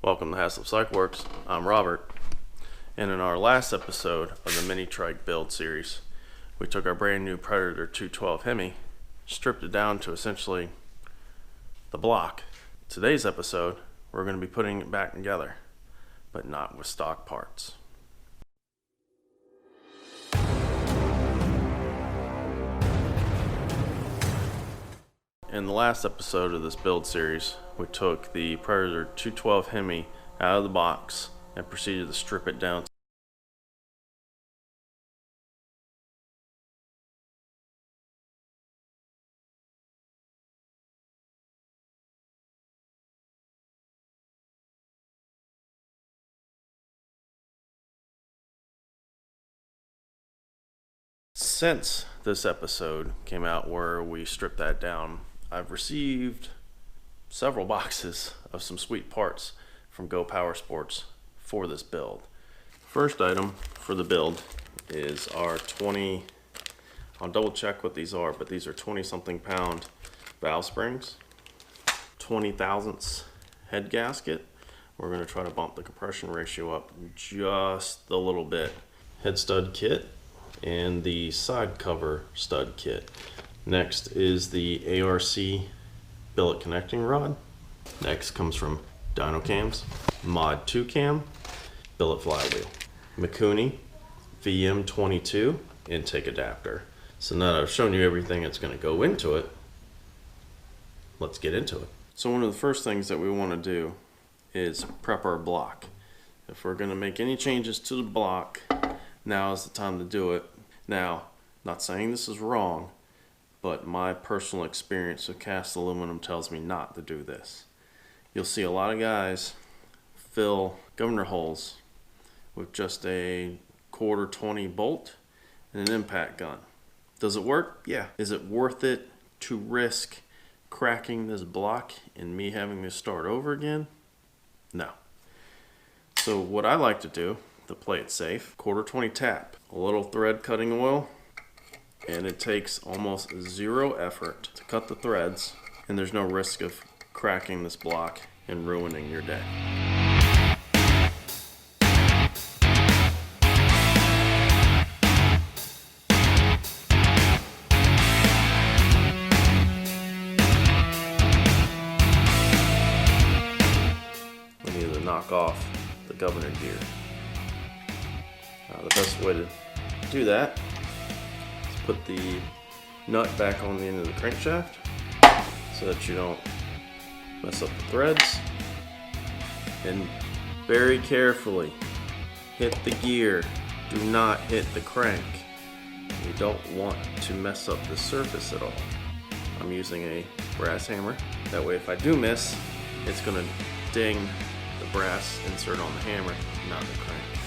Welcome to haslipcycleworks. I'm Robert, and in our last episode of the Minitrike build series, we took our brand new Predator 212 Hemi, stripped it down to essentially the block. Today's episode, we're going to be putting it back together, but not with stock parts. In the last episode of this build series, we took the Predator 212 Hemi out of the box and proceeded to strip it down. Since this episode came out where we stripped that down, I've received several boxes of some sweet parts from Go Power Sports for this build. First item for the build is our 20, I'll double check what these are, but these are 20 something pound valve springs, 20 thousandths head gasket. We're going to try to bump the compression ratio up just a little bit. Head stud kit and the side cover stud kit. Next is the ARC billet connecting rod. Next comes from Dyno Cams, Mod 2 Cam, billet flywheel, Mikuni VM22 intake adapter. So now that I've shown you everything that's going to go into it, let's get into it. So one of the first things that we want to do is prep our block. If we're going to make any changes to the block, now is the time to do it. Now, not saying this is wrong, but my personal experience with cast aluminum tells me not to do this. You'll see a lot of guys fill governor holes with just a quarter 20 bolt and an impact gun. Does it work? Yeah. Is it worth it to risk cracking this block and me having to start over again? No. So what I like to do to play it safe, quarter 20 tap, a little thread cutting oil, and it takes almost zero effort to cut the threads, and there's no risk of cracking this block and ruining your day. We need to knock off the governor gear. The best way to do that is put the nut back on the end of the crankshaft so that you don't mess up the threads, and very carefully hit the gear. Do not hit the crank. You don't want to mess up the surface at all. I'm using a brass hammer. That way if I do miss, it's going to ding the brass insert on the hammer, not the crank.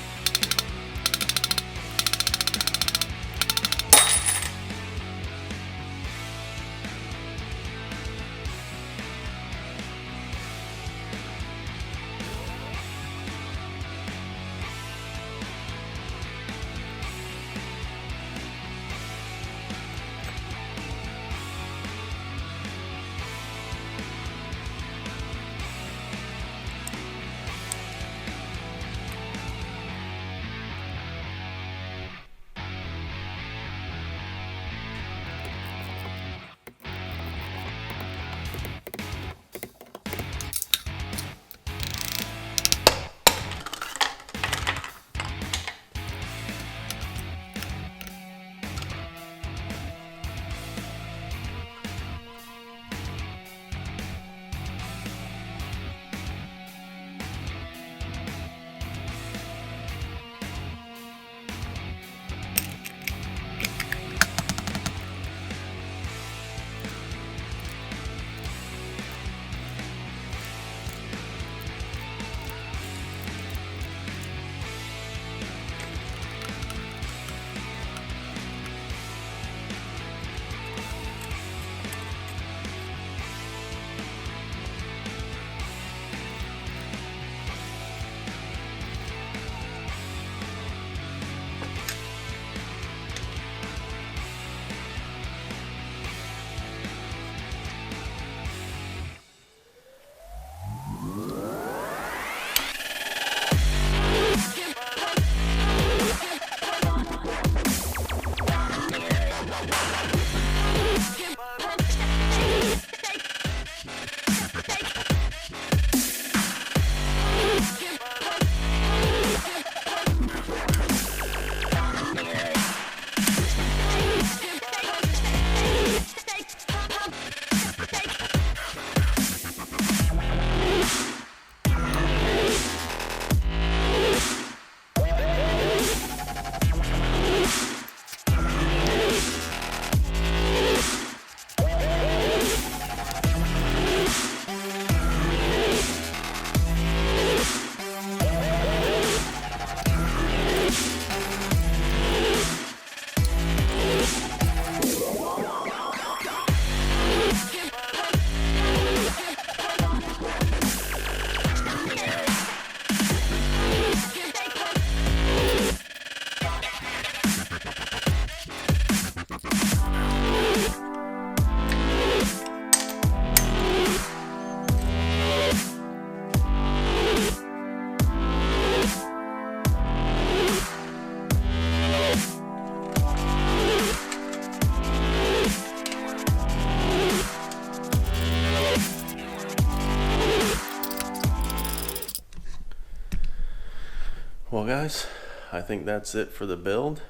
Well guys, I think that's it for the build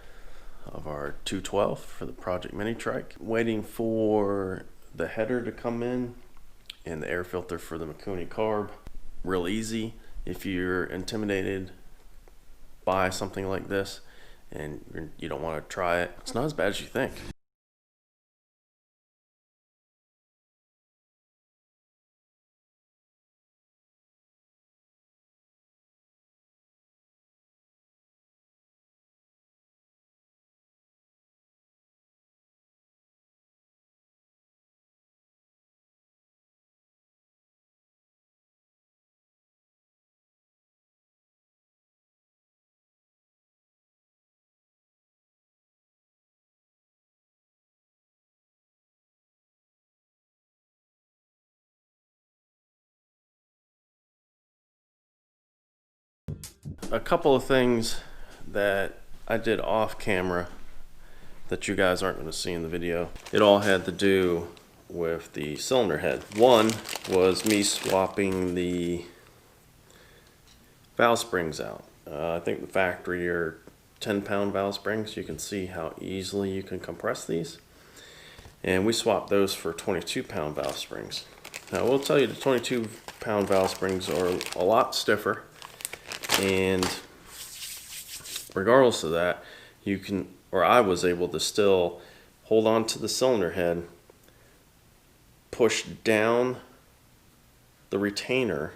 of our 212 for the Project Minitrike. Waiting for the header to come in and the air filter for the Mikuni carb. Real easy. If you're intimidated by something like this and you don't want to try it, it's not as bad as you think. A couple of things that I did off camera that you guys aren't going to see in the video. It all had to do with the cylinder head. One was me swapping the valve springs out. I think the factory are 10-pound valve springs. You can see how easily you can compress these. And we swapped those for 22-pound valve springs. Now I will tell you the 22-pound valve springs are a lot stiffer, and regardless of that, you can, or I was able to still hold on to the cylinder head, push down the retainer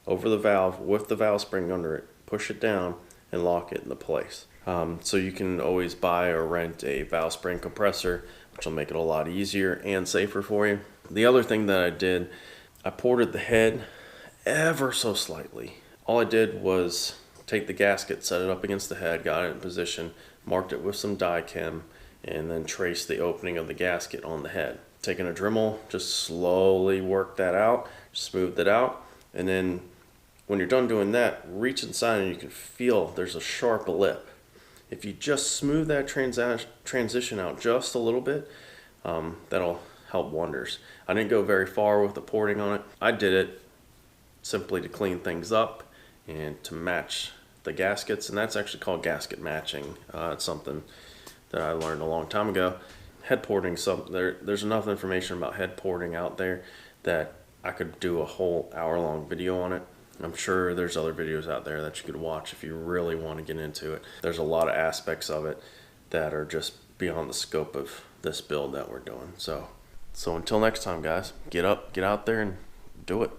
over the valve with the valve spring under it, push it down and lock it into place. So you can always buy or rent a valve spring compressor, which will make it a lot easier and safer for you. The other thing that I did, I ported the head ever so slightly. All I did was take the gasket, set it up against the head, got it in position, marked it with some die chem, and then traced the opening of the gasket on the head. Taking a Dremel, just slowly work that out, smoothed it out, and then when you're done doing that, reach inside and you can feel there's a sharp lip. If you just smooth that transition out just a little bit, that'll help wonders. I didn't go very far with the porting on it. I did it simply to clean things up and to match the gaskets, and that's actually called gasket matching. It's something that I learned a long time ago. Head porting, there's enough information about head porting out there that I could do a whole hour-long video on it. I'm sure there's other videos out there that you could watch if you really want to get into it. There's a lot of aspects of it that are just beyond the scope of this build that we're doing. So until next time, guys, get up, get out there and do it.